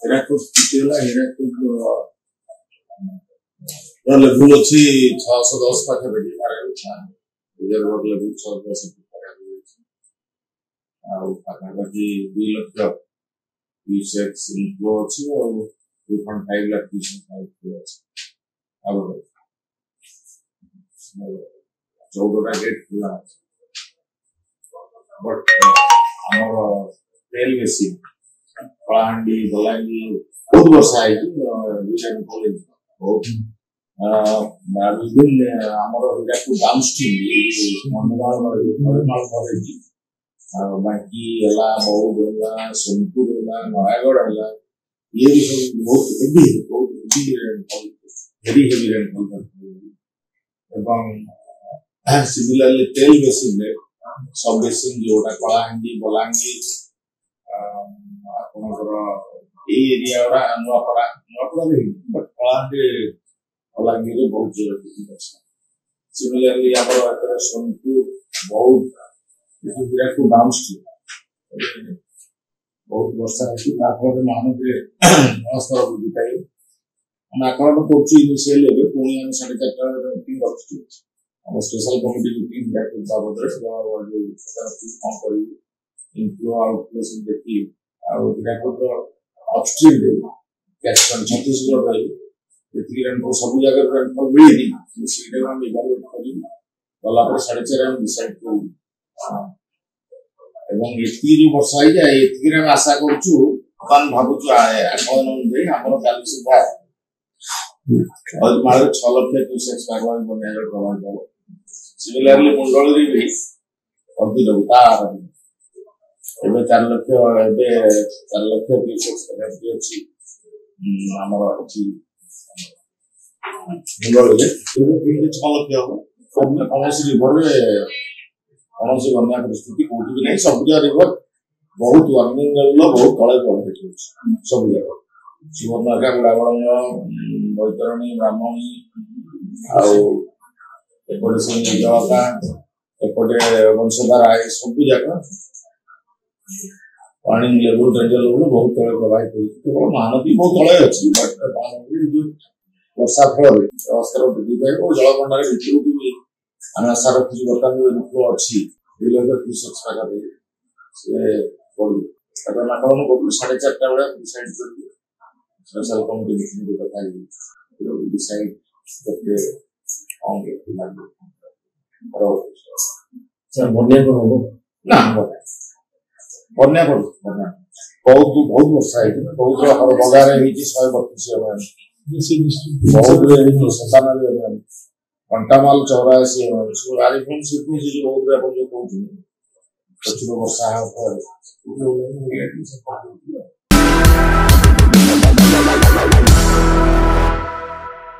ହୀରାକୁଦ ସ୍ଥିତି ହେଲା ହୀରାକୁଦ ଲେବୁଲ ଅଛି 610 ପାଖାପାଖି ରିଜର୍ଭର ଲେବୁଲ 610 ପାଖାପାଖି ଅଛି ଆଉ ପାଖାପାଖି 2 ଲକ୍ଷ କ୍ୟୁସେକ୍ସ ଇନଫ୍ଲୋ ଅଛି ଆଉ 2.5 ଲାख କ୍ୟୁସେକ୍ସ ଆଉଟଫ୍ଲୋ ଅଛି ଆଉ 14ଟା ଗେଟ୍ ଖୋଲା ଅଛି ବଟ୍ ଆମର ତେଲ ବେଶୀ କଳାହାଣ୍ଡି ବଲାଙ୍ଗୀର ବହୁତ ବର୍ଷା ହେଇଛି ବହୁତ ବିଭିନ୍ନ ଆମର ହୀରାକୁଦ ଡାଉନଷ୍ଟ୍ରିମ୍ ବାଙ୍କି ହେଲା ବୌଦ୍ଧ ହେଲା ସୋନପୁର ହେଲା ନୟାଗଡ଼ ହେଲା ଇଏ ବି ସବୁ ବହୁତ ହେଭି ରେନଫଲ୍ ଏବଂ ସିମିଲାରଲି ତେଲ ବେସିନରେ ସବ୍ ବେସିନ୍ ଯୋଉଟା କଳାହାଣ୍ଡି ବଲାଙ୍ଗୀର ଆପଣଙ୍କର ଏଇ ଏରିଆ ଗୁଡା ନୂଆପଡା ବଟ୍ କଳାହାଣ୍ଡି ବଲାଙ୍ଗୀରରେ ବହୁତ ଜୋର ବର୍ଷା ସିମିଲାରଲି ଆମର ଏଠାରେ ସୋନପୁର ବୌଦ୍ଧ ହୀରାକୁଦ ଡାଉନଷ୍ଟ୍ରିମ୍ ବହୁତ ବର୍ଷା ହେଇଛି ଯାହାଫଳରେ ମହାନଦୀରେ ଜଳସ୍ତର ବୃଦ୍ଧି ପାଇବ ଆମେ ଆକଳନ କରୁଛୁ ଇନିସିଆଲି ଏବେ ପୁଣି ଆମେ 4:30 ବେଳେ ମିଟିଂ ରଖୁଛୁ ଆମ ସ୍ପେଶାଲ କମିଟି ମିଟିଂ ହୀରାକୁଦ ବାବଦରେ କଣ କରିବୁ ଇନଫ୍ଲୋ ଆଉଟଫ୍ଲୋ ସବୁ ଦେଖି ଆଉ ହୀରାକୁଦର ଅପଷ୍ଟ୍ରିମ୍ରେ ଛତିଶଗଡ଼ ରହିବ ଯେତିକି ରେନଫଲ୍ ସବୁ ଜାଗାରେ ରେନଫଲ୍ ମିଳିନି ସେଇଟାକୁ ଆମେ ଇଭାଲୁଏଟ୍ କରିବୁ ଗଲା ପରେ 4:30 ଆମେ ଡିସାଇଡ୍ କରିବୁ ଏବଂ ଏତିକି ଯୋଉ ବର୍ଷା ହେଇଯାଏ ଏତିକିରେ ଆମେ ଆଶା କରୁଛୁ ଆମେ ଭାବୁଛୁ ଆକଳନ ଅନୁଯାୟୀ ଆମର କାଲି ସୁଦ୍ଧା ମାଳରେ 6 ଲକ୍ଷ କ୍ୟୁସେକ୍ସ ପାଖାପାଖି ବନ୍ୟାଜଳ ପ୍ରଭାବିତ ହବ ସିମିଲାରଲି ମୁଣ୍ଡଳରେ ବି ଅଧିକ ଏବେ 4 ଲକ୍ଷ କ୍ୟୁସେକ୍ସ ପାଖାପାଖି ଅଛି ଆମର ଅଛି ମୁଣ୍ଡଳରେ 6 ଲକ୍ଷ ହବ କୌଣସି ରିଭରରେ କୌଣସି ବନ୍ୟା ପରିସ୍ଥିତି କୋଉଠି ବି ନାହିଁ ସବୁ ଜାଗା ରିଭର ବହୁତ ୱାର୍ମିଂ ଲେଭେଲ ବହୁତ ତଳେ ପ୍ରଭାବିତ ହେଉଛି ସବୁ ଜାଗା ସୁବର୍ଣ୍ଣରେଖା ଗୁଡ଼ାବଳଙ୍ଗ ବୈତରଣୀ ବ୍ରାହ୍ମଣୀ ଆଉ ଏପଟେ ସେ ଜଳକା ଏପଟେ ବଂଶଧାରା ଏ ସବୁ ଜାଗା ପାଣି ଲେବୁଲ ଡ୍ରେନେଜ ଲେବୁଲ ବହୁତ ତଳେ ପ୍ରଭାବିତ ହେଉଛି କେବଳ ମହାନଦୀ ବହୁତ ତଳେ ଅଛି ବଟ୍ ମହାନଦୀ ଯୋଉ ବର୍ଷା ଫଳରେ ଜଳସ୍ତର ବୃଦ୍ଧି ପାଇବ ଓ ଜଳଭଣ୍ଡାର ଭିତରକୁ ବି ଆମେ ଆଶା ରଖୁଛୁ ବର୍ତ୍ତମାନ ଯୋଉ ଇନଫ୍ଲୋ ଅଛି 2 ଲକ୍ଷ କ୍ୟୁସେକ୍ସ ପାଖାପାଖି ସେ ପଡ଼ିବ ତାକୁ ଆମେ ଆକଳନ କରୁଛୁ 4:30 ବେଳେ ଡିସାଇଡ୍ କରିବୁ ସ୍ପେଶାଲ କମିଟି ମିଟିଂ କଥା ହେଇକି ଡିସାଇଡ୍ କେତେ କଣ ବନ୍ୟା କଣ ହବ ନା ବନ୍ୟା କରୁ ବହୁତ ବର୍ଷା ହେଇଛି ବହୁତ ବଗାରେ ହେଇଛି 132 କଣ୍ଟାମାଲ 84 ଆରିଫୋନ ସିଫୋନ ସେ ଯୋଉ ବହୁତ ଆପଣ ଯୋଉ କହୁଛନ୍ତି ପ୍ରଚୁର ବର୍ଷା ହେବା ଫଳରେ